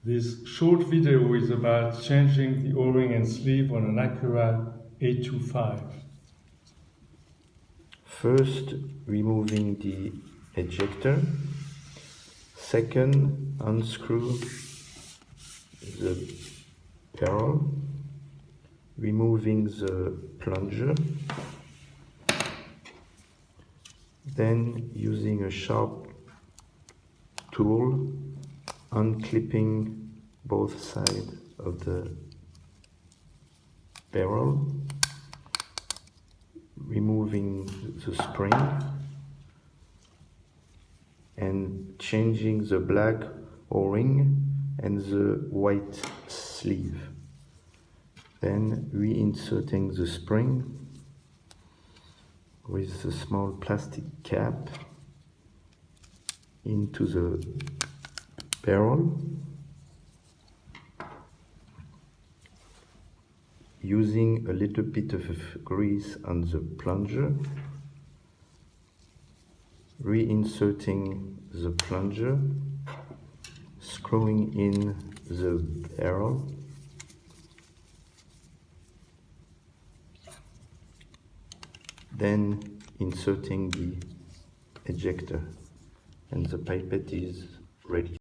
This short video is about changing the O-ring and sleeve on an Acura 825. First, removing the ejector. Second, unscrew the barrel, removing the plunger. Then, using a sharp tool, unclipping both sides of the barrel, removing the spring and changing the black O-ring and the white sleeve. Then reinserting the spring with the small plastic cap into the barrel, using a little bit of grease on the plunger, reinserting the plunger, screwing in the barrel, then inserting the ejector, and the pipette is ready.